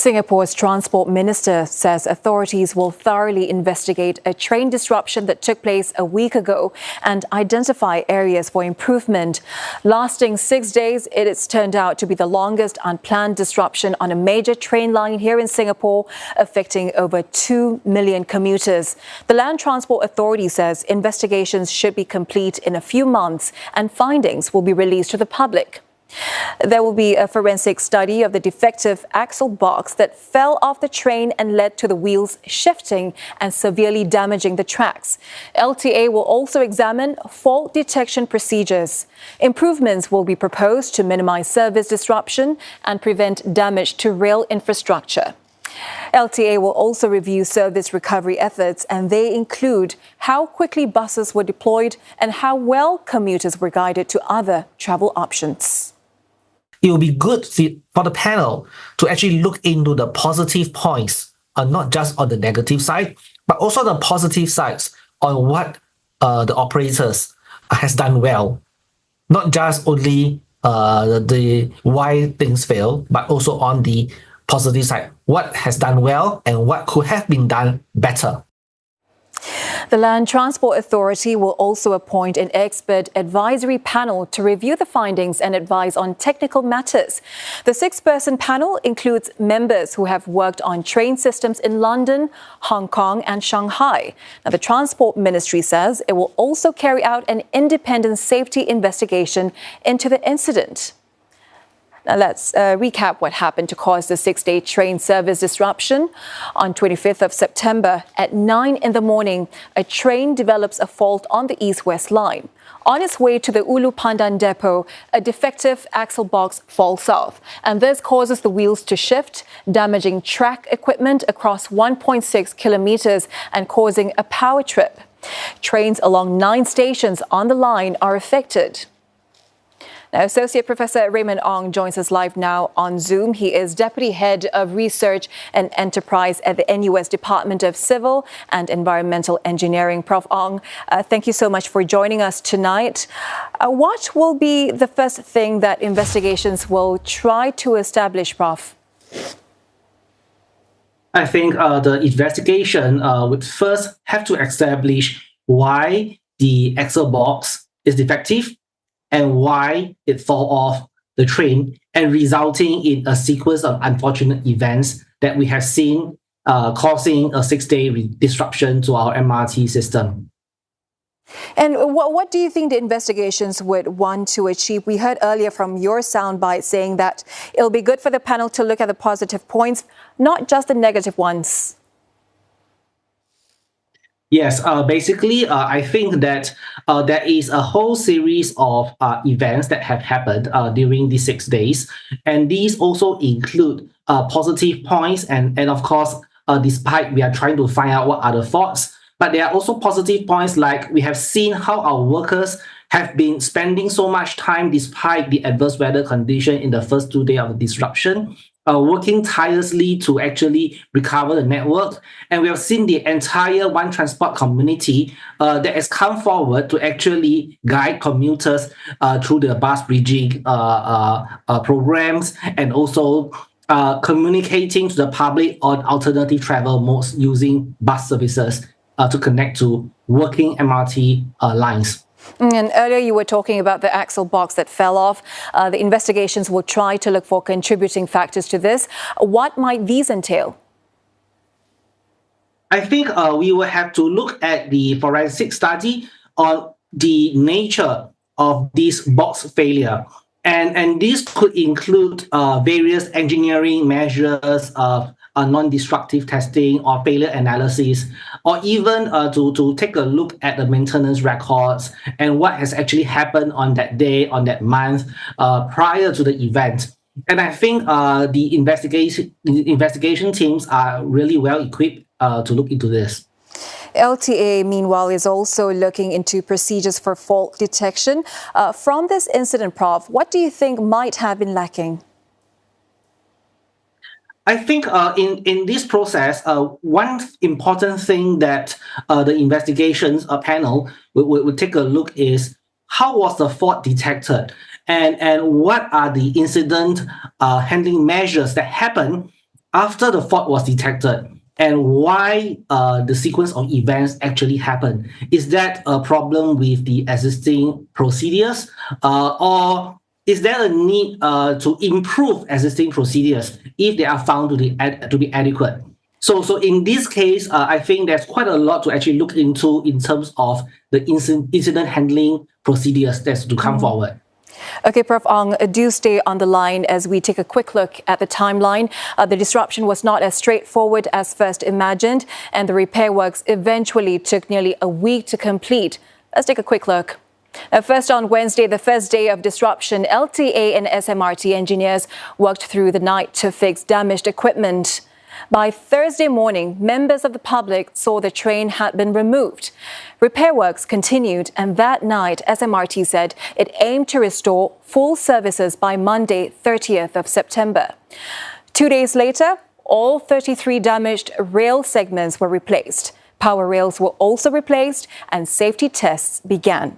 Singapore's Transport Minister says authorities will thoroughly investigate a train disruption that took place a week ago and identify areas for improvement. Lasting 6 days, it has turned out to be the longest unplanned disruption on a major train line here in Singapore, affecting over 2 million commuters. The Land Transport Authority says investigations should be complete in a few months and findings will be released to the public. There will be a forensic study of the defective axle box that fell off the train and led to the wheels shifting and severely damaging the tracks. LTA will also examine fault detection procedures. Improvements will be proposed to minimize service disruption and prevent damage to rail infrastructure. LTA will also review service recovery efforts, and they include how quickly buses were deployed and how well commuters were guided to other travel options. It will be good for the panel to actually look into the positive points, not just on the negative side, but also the positive sides on what the operators has done well. Not just only the why things fail, but also on the positive side, what has done well and what could have been done better. The Land Transport Authority will also appoint an expert advisory panel to review the findings and advise on technical matters. The 6-person panel includes members who have worked on train systems in London, Hong Kong and Shanghai. Now, the Transport Ministry says it will also carry out an independent safety investigation into the incident. Now let's recap what happened to cause the 6-day train service disruption. On 25th of September at 9 in the morning, a train develops a fault on the east-west line. On its way to the Ulu Pandan depot, a defective axle box falls off, and this causes the wheels to shift, damaging track equipment across 1.6 kilometers and causing a power trip. Trains along 9 stations on the line are affected. Now, Associate Professor Raymond Ong joins us live now on Zoom. He is Deputy Head of Research and Enterprise at the NUS Department of Civil and Environmental Engineering. Prof. Ong, thank you so much for joining us tonight. What will be the first thing that investigations will try to establish, Prof? I think the investigation would first have to establish why the axle box is defective and why it fell off the train, and resulting in a sequence of unfortunate events that we have seen causing a 6-day disruption to our MRT system. And what do you think the investigations would want to achieve? We heard earlier from your soundbite saying that it'll be good for the panel to look at the positive points, not just the negative ones. Yes, basically, I think that there is a whole series of events that have happened during these 6 days. And these also include positive points. And of course, despite we are trying to find out what are the faults, but there are also positive points, like we have seen how our workers have been spending so much time despite the adverse weather condition in the first 2 days of the disruption, working tirelessly to actually recover the network. And we have seen the entire One Transport community that has come forward to actually guide commuters through the bus bridging programs, and also communicating to the public on alternative travel modes using bus services to connect to working MRT lines. And earlier you were talking about the axle box that fell off. The investigations will try to look for contributing factors to this. What might these entail? I think we will have to look at the forensic study on the nature of this box failure. And this could include various engineering measures of non-destructive testing or failure analysis, or even to take a look at the maintenance records and what has actually happened on that day, on that month, prior to the event. And I think the investigation teams are really well equipped to look into this. LTA, meanwhile, is also looking into procedures for fault detection. From this incident, Prof, what do you think might have been lacking? I think in this process, one important thing that the investigations panel would take a look is how was the fault detected, and what are the incident handling measures that happen after the fault was detected and why the sequence of events actually happened. Is that a problem with the existing procedures, or is there a need to improve existing procedures if they are found to be adequate? So in this case, I think there's quite a lot to actually look into in terms of the incident handling procedures that's to come forward. Okay, Prof. Ong, do stay on the line as we take a quick look at the timeline. The disruption was not as straightforward as first imagined, and the repair works eventually took nearly a week to complete. Let's take a quick look. First, on Wednesday, the first day of disruption, LTA and SMRT engineers worked through the night to fix damaged equipment. By Thursday morning, members of the public saw the train had been removed. Repair works continued, and that night, SMRT said it aimed to restore full services by Monday, 30th of September. 2 days later, all 33 damaged rail segments were replaced. Power rails were also replaced, and safety tests began.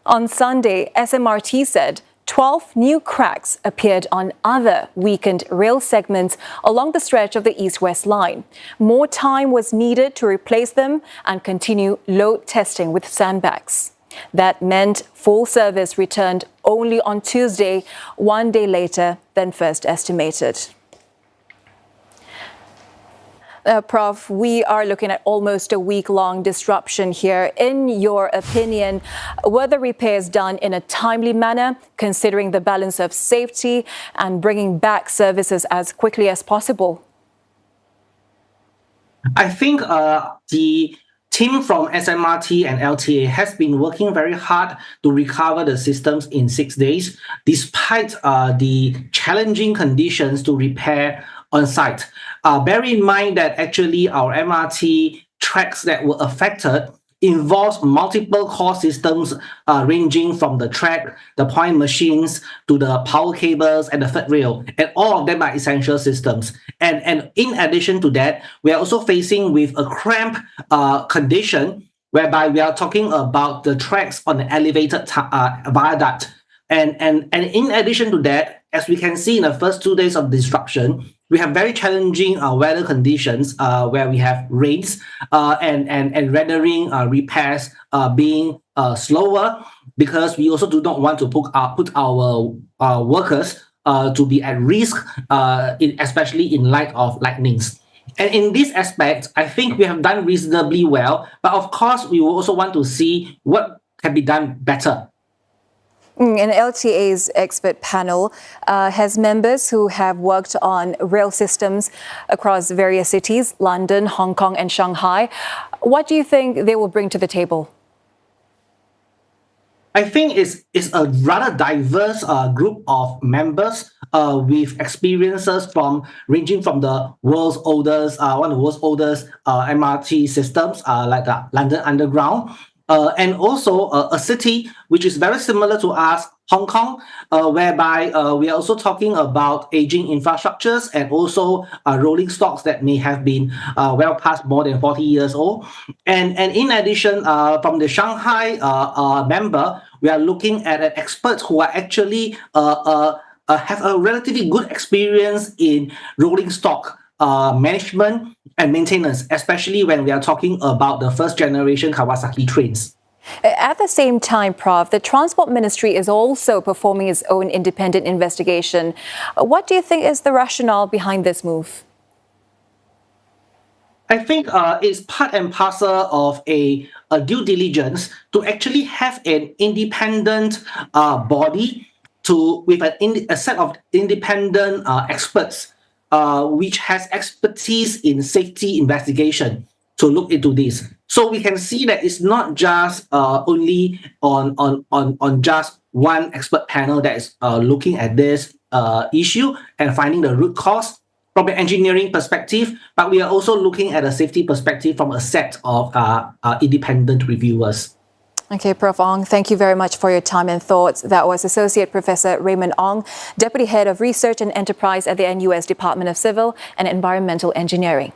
On Sunday, SMRT said 12 new cracks appeared on other weakened rail segments along the stretch of the east-west line. More time was needed to replace them and continue load testing with sandbags. That meant full service returned only on Tuesday, 1 day later than first estimated. Prof, we are looking at almost a week-long disruption here. In your opinion, were the repairs done in a timely manner, considering the balance of safety and bringing back services as quickly as possible? I think the team from SMRT and LTA has been working very hard to recover the systems in 6 days, despite the challenging conditions to repair on site. Bear in mind that actually our MRT tracks that were affected involves multiple core systems ranging from the track, the point machines, to the power cables and the third rail, and all of them are essential systems. And in addition to that, we are also facing with a cramped condition whereby we are talking about the tracks on the elevated viaduct. And in addition to that, as we can see in the first 2 days of disruption, we have very challenging weather conditions where we have rains and rendering repairs being slower, because we also do not want to put our workers to be at risk, especially in light of lightnings. And in this aspect, I think we have done reasonably well, but of course, we will also want to see what can be done better. And LTA's expert panel has members who have worked on rail systems across various cities, London, Hong Kong and Shanghai. What do you think they will bring to the table? I think it's a rather diverse group of members with experiences ranging from the world's oldest, one of the world's oldest MRT systems, like the London Underground, and also a city which is very similar to us, Hong Kong, whereby we are also talking about aging infrastructures and also rolling stocks that may have been well past more than 40 years old. And in addition, from the Shanghai member, we are looking at experts who are actually have a relatively good experience in rolling stock management and maintenance, especially when we are talking about the first generation Kawasaki trains. At the same time, Prof, the Transport Ministry is also performing its own independent investigation. What do you think is the rationale behind this move? I think it's part and parcel of a due diligence to actually have an independent body with a set of independent experts which has expertise in safety investigation to look into this. So we can see that it's not just only on just one expert panel that is looking at this issue and finding the root cause from an engineering perspective, but we are also looking at a safety perspective from a set of independent reviewers. Okay, Prof. Ong, thank you very much for your time and thoughts. That was Associate Professor Raymond Ong, Deputy Head of Research and Enterprise at the NUS Department of Civil and Environmental Engineering.